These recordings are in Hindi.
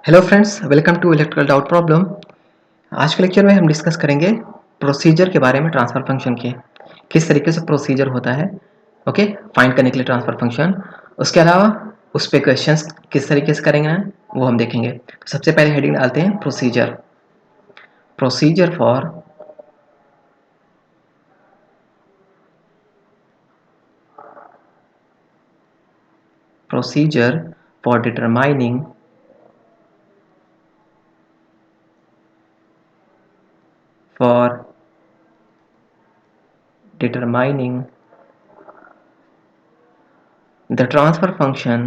Hello friends, welcome to electrical doubt problem. आज के लेक्चर में हम डिस्कस करेंगे प्रोसीजर के बारे में ट्रांसफर फंक्शन के, किस तरीके से प्रोसीजर होता है। ओके, फाइंड करने के लिए ट्रांसफर फंक्शन। उसके अलावा उस पे क्वेश्चंस किस तरीके से करेंगे वो हम देखेंगे। तो सबसे पहले हेडिंग डालते हैं procedure. Procedure for procedure for determining for determining the transfer function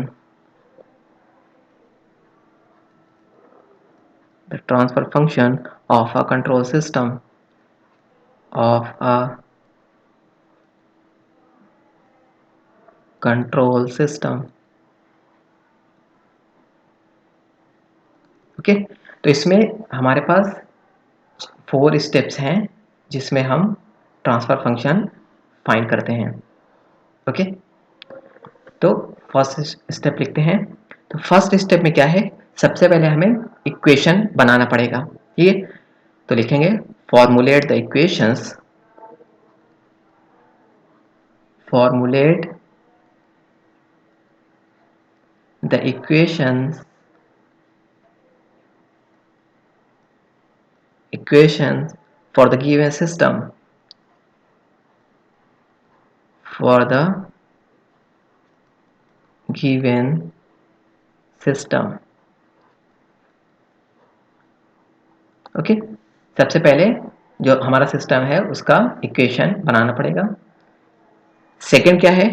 of a control system of a control system। Okay, तो इसमें हमारे पास 4 स्टेप्स हैं जिसमें हम ट्रांसफर फंक्शन फाइंड करते हैं। ओके, तो फर्स्ट स्टेप लिखते हैं। तो फर्स्ट स्टेप में क्या है, सबसे पहले हमें इक्वेशन बनाना पड़ेगा। ठीक है, तो लिखेंगे formulate the equations, formulate the equations for the given system, for the given system। Okay, सबसे पहले जो हमारा सिस्टम है उसका इक्वेशन बनाना पड़ेगा। सेकंड क्या है,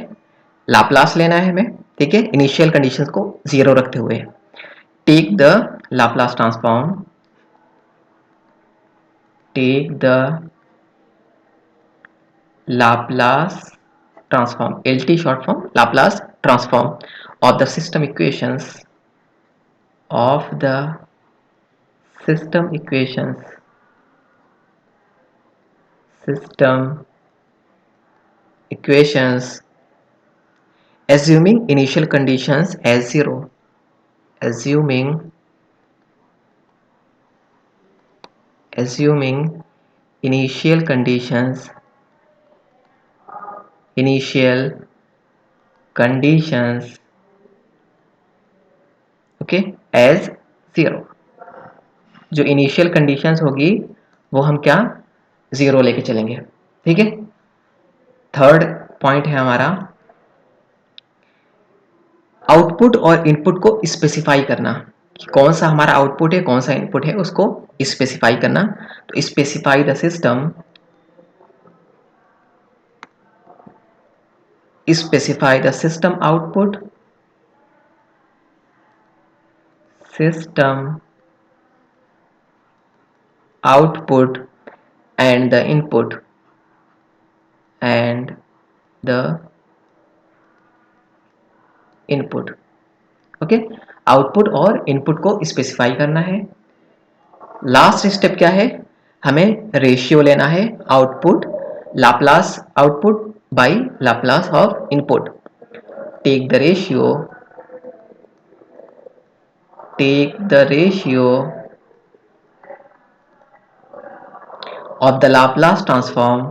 लाप्लास लेना है हमें। ठीक है, इनिशियल कंडीशंस को 0 रखते हुए take the Laplace transform, take the Laplace transform, LT short form, Laplace transform of the system equations, of the system equations, system equations assuming initial conditions as 0, assuming initial conditions okay as 0। जो इनिशियल कंडीशंस होगी वो हम क्या 0 लेके चलेंगे। ठीक है, थर्ड पॉइंट है हमारा आउटपुट और इनपुट को स्पेसिफाई करना कि कौन सा हमारा आउटपुट है कौन सा इनपुट है, उसको स्पेसिफाई करना। तो specify the system, specify the system output, system output and the input, and the input। Okay, output और इनपुट को स्पेसिफाई करना है। लास्ट स्टेप क्या है, हमें रेशियो लेना है output, Laplace output by Laplace of input. Take the ratio, take the ratio of the Laplace transform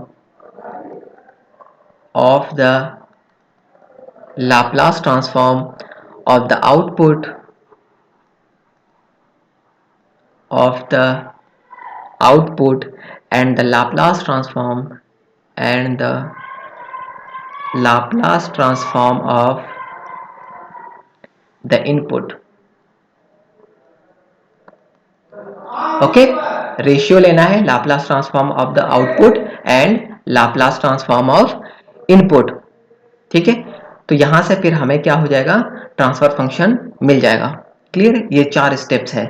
of the Laplace transform of the output and the Laplace transform and the Laplace transform of the input। Okay, ratio लेना है Laplace transform of the output and Laplace transform of input. ठीक है, तो यहां से फिर हमें क्या हो जाएगा, ट्रांसफर फंक्शन मिल जाएगा। क्लियर है, ये 4 स्टेप्स है।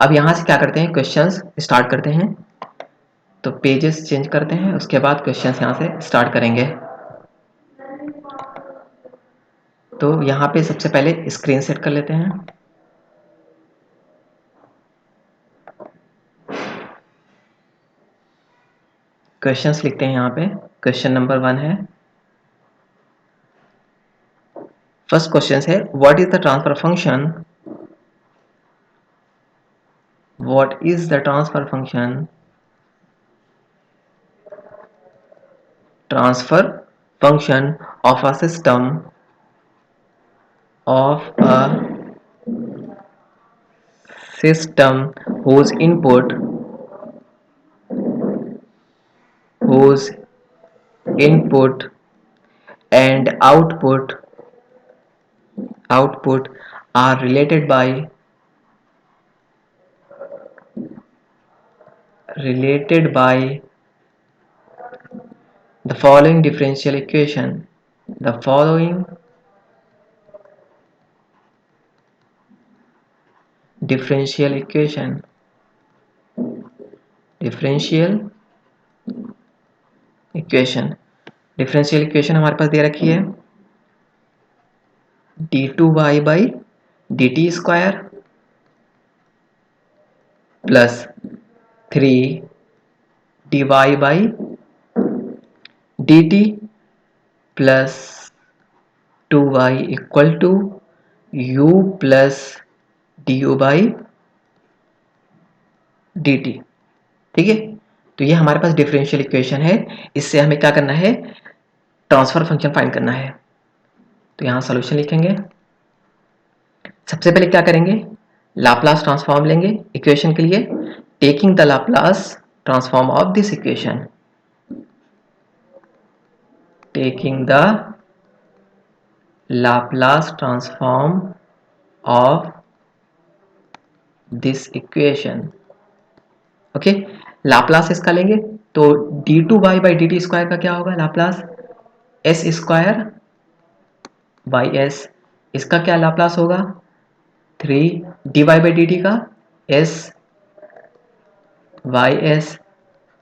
अब यहां से क्या करते हैं, क्वेश्चंस स्टार्ट करते हैं। तो पेजेस चेंज करते हैं, उसके बाद क्वेश्चंस यहां से स्टार्ट करेंगे। तो यहां पे सबसे पहले स्क्रीन सेट कर लेते हैं। क्वेश्चंस लिखते हैं यहाँ पे। क्वेश्चन नंबर 1 है, फर्स्ट क्वेश्चन है what is the transfer function what is the transfer function of a system whose whose input and output are related by the following differential equation. The following differential equation. differential equation differential equation हमारे पास दे रखी है d2y by d t square plus 3 dy by d t plus 2y equal to u plus d u by d t. ठीक है, तो ये हमारे पास डिफरेंशियल इक्वेशन है। इससे हमें क्या करना है, ट्रांसफर फंक्शन फाइंड करना है। तो यहाँ सॉल्यूशन लिखेंगे। सबसे पहले क्या करेंगे, लाप्लास ट्रांसफॉर्म लेंगे इक्वेशन के लिए, taking the Laplace transform of this equation, taking the Laplace transform of this equation. Okay, Laplace इसका लेंगे तो d2y by d t square का क्या होगा Laplace, s square by s. इसका क्या लाप्लास होगा, 3 dy बाई डी टी का s y s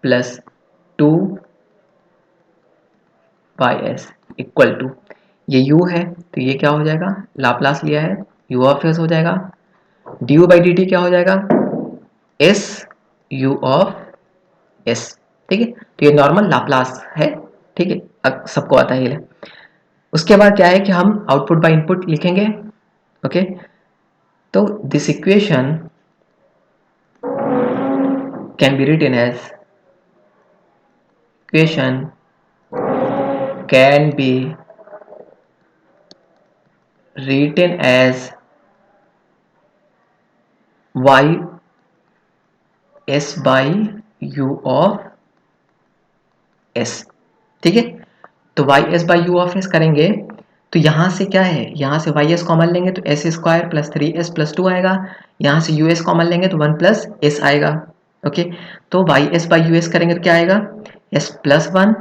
plus 2 y s equal to, ये u है तो ये क्या हो जाएगा, लाप्लास लिया है u ऑफ एस हो जाएगा, du बाई डी टी क्या हो जाएगा, एस u ऑफ एस। ठीक है, तो ये नॉर्मल लाप्लास है। ठीक है, अब सबको आता है ये। उसके बाद क्या है कि हम आउटपुट बाय इनपुट लिखेंगे। ओके, तो this equation can be written as equation can be written as y s by u of s। ठीक है, तो y s by u of s करेंगे तो यहां से क्या है, यहां से y s कॉमन लेंगे तो s square plus 3s plus 2 आएगा, यहां से u s कॉमन लेंगे तो 1 प्लस s आएगा। ओके, तो y s by u s करेंगे तो क्या आएगा, s plus 1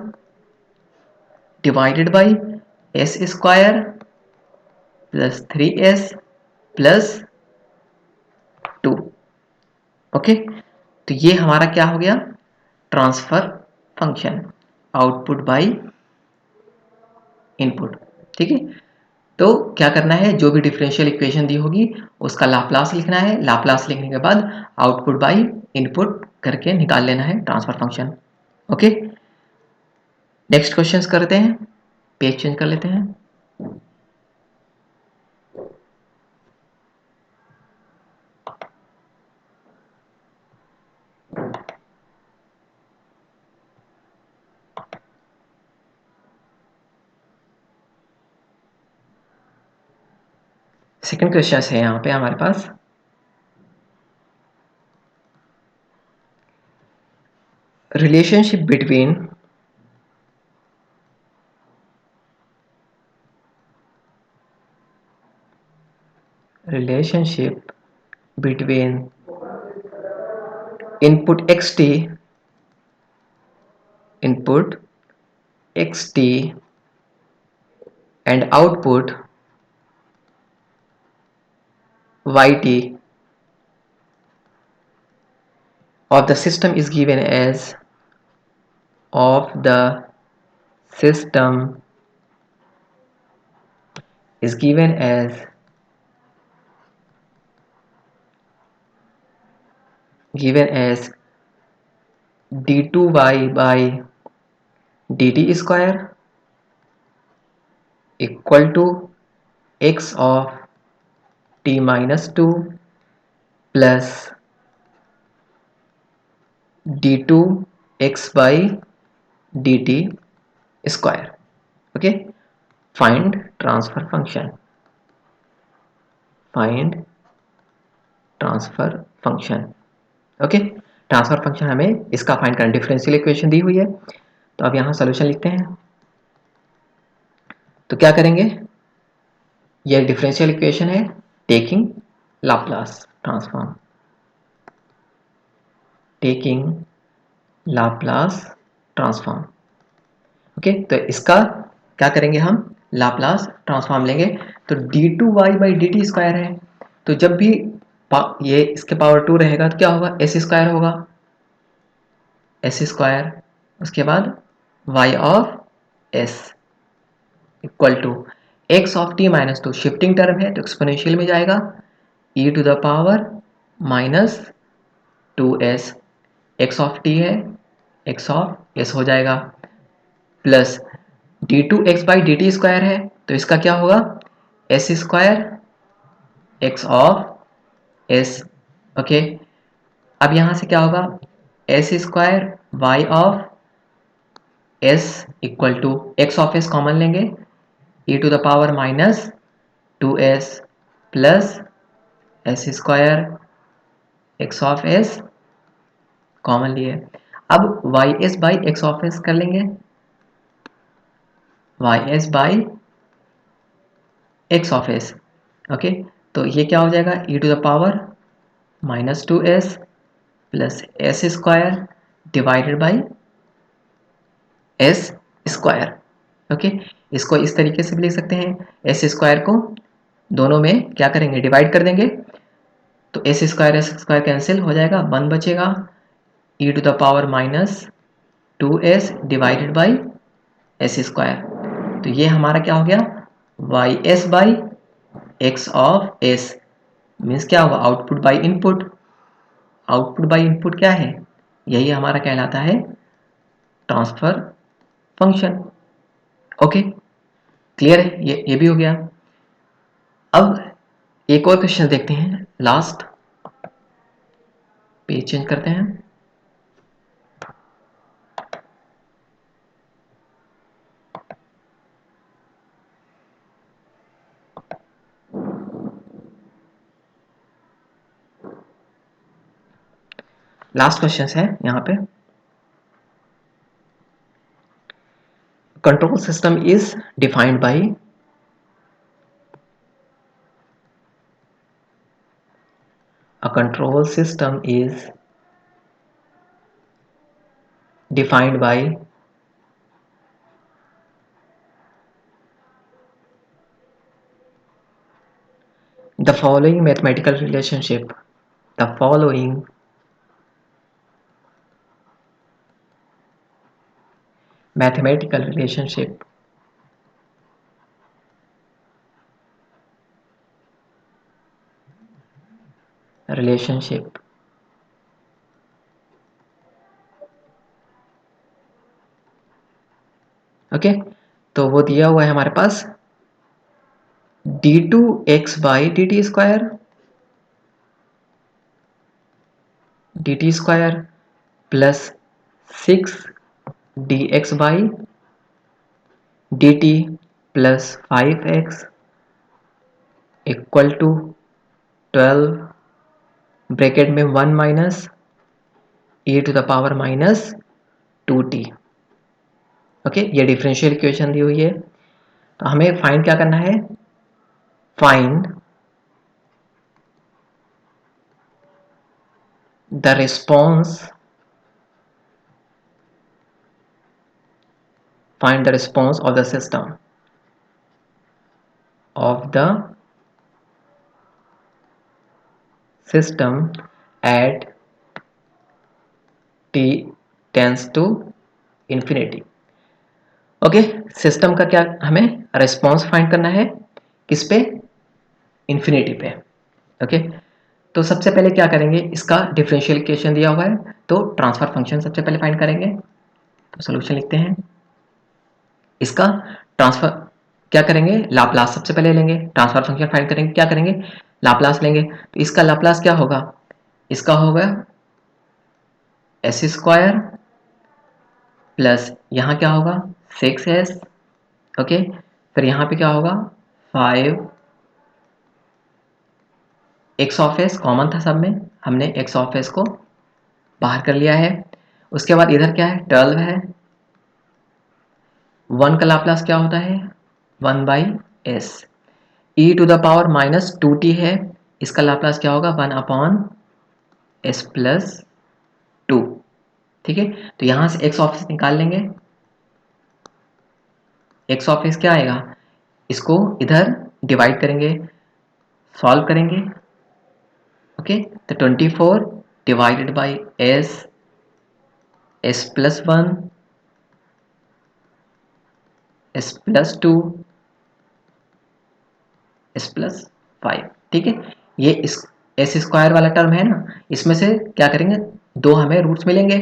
divided by s square plus 3s plus 2। Okay, तो ये हमारा क्या हो गया, transfer function, output by input. ठीक है, तो क्या करना है, जो भी डिफरेंशियल इक्वेशन दी होगी उसका लाप्लास लिखना है, लाप्लास लिखने के बाद आउटपुट बाय इनपुट करके निकाल लेना है transfer function. Okay, next questions करते हैं, पेज चेंज कर लेते हैं। सेकंड क्वेश्चन है यहाँ पे हमारे पास, relationship between input xt and output yt of the system is given as of the system is given as d2y by dt square equal to x of t minus 2 plus d2x/dt square. Okay, find transfer function, find transfer function. Okay, transfer function हमें इसका फाइंड करना, डिफरेंशियल इक्वेशन दी हुई है। तो अब यहां सॉल्यूशन लिखते हैं। तो क्या करेंगे, ये डिफरेंशियल इक्वेशन है taking Laplace transform, taking Laplace transform. Okay, तो इसका क्या करेंगे, हम लाप्लास ट्रांसफॉर्म लेंगे। तो d2y/dt स्क्वायर है, तो जब भी ये इसके पावर 2 रहेगा तो क्या होगा, s स्क्वायर होगा, s स्क्वायर, उसके बाद y of s equal to x of t minus 2, shifting term है तो एक्सपोनेंशियल में जाएगा, e to the power minus 2s, x of t है, x ऑफ s हो जाएगा, प्लस d2x/dt स्क्वायर है तो इसका क्या होगा, s square x of s। Okay, अब यहां से क्या होगा, s square y of s equal to x of s common लेंगे, e to the power minus 2s plus s square x of s common लिए। अब ys by x of s कर लेंगे, ys by x of s। Okay, तो ये क्या हो जाएगा, e to the power minus 2s plus s square divided by s square. Okay, इसको इस तरीके से भी लिख सकते हैं, s स्क्वायर को दोनों में क्या करेंगे, डिवाइड कर देंगे, तो s स्क्वायर कैंसिल हो जाएगा, 1 बचेगा, e to the power minus 2s divided by s square. तो ये हमारा क्या हो गया, ys by x of s, means क्या होगा, output by input. Output by input क्या है, यही हमारा कहलाता है ट्रांसफर फंक्शन। ओके, क्लियर है, ये भी हो गया। अब एक और क्वेश्चन देखते हैं, लास्ट पेज चेंज करते हैं। लास्ट क्वेश्चन है यहाँ पे, control system is defined by a control system is defined by the following mathematical relationship, the following mathematical relationship relationship okay, तो वो दिया हुआ है हमारे पास d2x/dt square, dt square plus 6dx/dt plus 5x equal to 12 bracket में 1 minus e to the power minus 2t। Okay, ये डिफरेंशियल इक्वेशन दी हुई है, तो हमें फाइंड क्या करना है, find the response, find the response of the system at t tends to infinity। Okay, system का क्या हमें रिस्पॉन्स फाइंड करना है, किस पे, इन्फिनिटी पे। ओके, तो सबसे पहले क्या करेंगे, इसका डिफरेंशियल इक्वेशन दिया हुआ है तो ट्रांसफर फंक्शन सबसे पहले फाइंड करेंगे। तो सॉल्यूशन लिखते हैं, इसका ट्रांसफर क्या करेंगे, लाप्लास सबसे पहले लेंगे, ट्रांसफर फंक्शन फाइंड करेंगे, क्या करेंगे, लाप्लास लेंगे। तो इसका लाप्लास क्या होगा, इसका होगा एस स्क्वायर प्लस यहाँ क्या होगा 6s, ओके। फिर यहाँ पे क्या होगा 5 एक्स ऑफ एस कॉमन था सब में, हमने एक्स ऑफ एस को बाहर कर लिया है। उसके बाद इधर क्या है 12 है, 1 का लाप्लास क्या होता है 1/s। e to the power -2t है, इसका लाप्लास क्या होगा 1/s प्लस 2, ठीक है। तो यहाँ से एक्स ऑफ एस निकाल लेंगे, एक्स ऑफ एस क्या आएगा, इसको इधर डिवाइड करेंगे, सॉल्व करेंगे, ओके। तो 24 divided by S, S plus 1, S plus 2, S plus 5, ठीक है। ये इस एस स्क्वायर वाला टर्म है ना, इसमें से क्या करेंगे, दो हमें रूट्स मिलेंगे,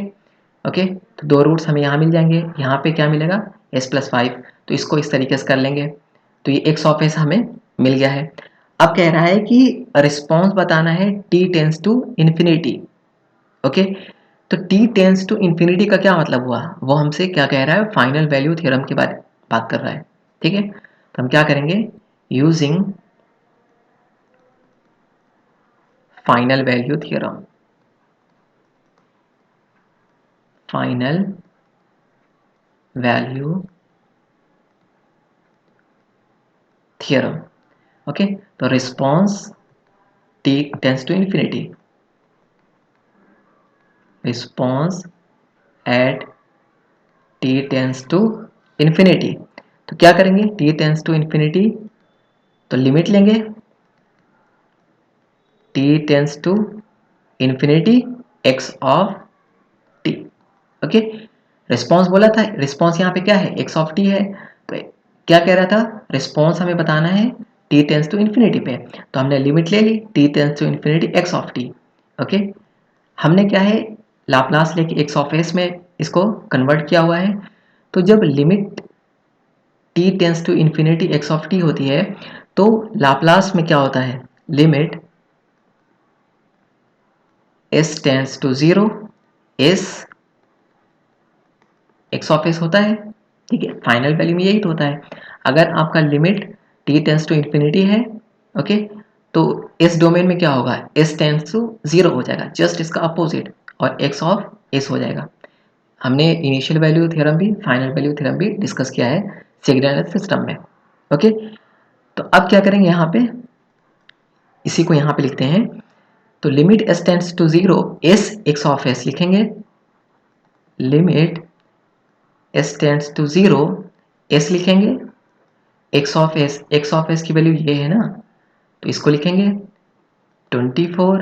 ओके। तो दो रूट्स हमें यहाँ मिल जाएंगे, यहाँ पे क्या मिलेगा एस प्लस 5, तो इसको इस तरीके से कर लेंगे। तो ये एक्स ऑफ एस हमें मिल गया है। अब कह रहा है कि रिस्पॉन्स बताना है t tends to infinity, okay. तो t टेंस टू इन्फिनिटी का क्या मतलब हुआ, वो हमसे क्या कह रहा है, फाइनल वैल्यू थ्योरम की बात कर रहा है, ठीक है। तो हम क्या करेंगे, using final value theorem, final value theorem, okay. तो response t tends to infinity, response at t tends to infinity. तो क्या करेंगे t टेंस टू इन्फिनिटी, तो लिमिट लेंगे t tends to infinity x of t, okay. Response बोला था, रिस्पॉन्स यहाँ पे क्या है x ऑफ t है। तो क्या कह रहा था, रिस्पॉन्स हमें बताना है t टेंस टू इन्फिनिटी पे, तो हमने लिमिट ले ली t tends to infinity x of t, okay. हमने क्या है लाप्लास लेके x ऑफ s में इसको कन्वर्ट किया हुआ है। तो जब limit t tends to infinity x of t होती है, तो लाप्लास में क्या होता है, limit s tends to 0 s x of s होता है, ठीक है। फाइनल वैल्यू में यही तो होता है। अगर आपका limit t tends to infinity है, ओके, तो इस डोमेन में क्या होगा, s टेंस टू 0 हो जाएगा, जस्ट इसका अपोजिट, और x ऑफ s हो जाएगा। हमने इनिशियल वैल्यू थ्योरम भी, फाइनल वैल्यू थ्योरम भी डिस्कस किया है सिग्नल सिस्टम में, ओके। तो अब क्या करेंगे, यहाँ पे इसी को यहाँ पे लिखते हैं। तो limit s tends to 0 s x of s लिखेंगे, limit s tends to 0 s लिखेंगे, x ऑफ s की वैल्यू ये है ना, तो इसको लिखेंगे 24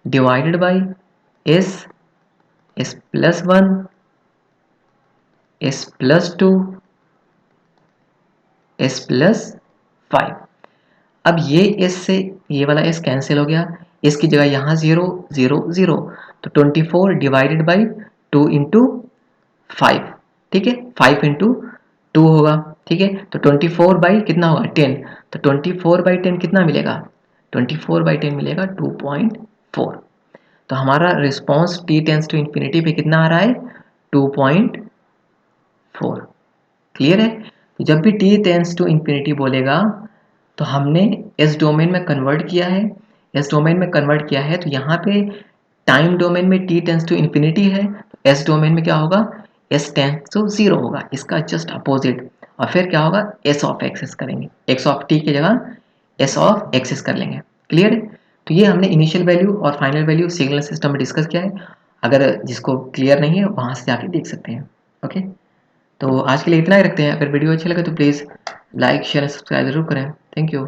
divided by s, s plus 1, s plus 2, s plus 5। अब ये s से ये वाला s कैंसिल हो गया, इसकी जगह यहाँ 0 0 0, तो 24 डिवाइडेड बाई 2 इंटू 5, ठीक है, 5 इंटू 2 होगा, ठीक है। तो 24 बाई कितना होगा 10, तो 24 बाई 10 कितना मिलेगा, 24 बाई 10 मिलेगा 2.4। तो हमारा response t tends to infinity पे कितना आ रहा है 2.4, क्लियर है। तो जब भी t टेंस टू इन्फिनिटी बोलेगा, तो हमने इस डोमेन में कन्वर्ट किया है, इस डोमेन में कन्वर्ट किया है, तो यहाँ पे टाइम डोमेन में t टेंस टू इन्फिनिटी है, तो s डोमेन में क्या होगा, s टेंस टू 0 होगा, इसका जस्ट अपोजिट। और फिर क्या होगा, s ऑफ एक्सेस करेंगे, x ऑफ t की जगह s ऑफ एक्सेस कर लेंगे, क्लियर है। तो ये हमने इनिशियल वैल्यू और फाइनल वैल्यू सिग्नल सिस्टम में डिस्कस किया है। अगर जिसको क्लियर नहीं है वहाँ से जाके देख सकते हैं, ओके। तो आज के लिए इतना ही रखते हैं। अगर वीडियो अच्छी लगे तो प्लीज़ लाइक शेयर सब्सक्राइब जरूर करें। Thank you.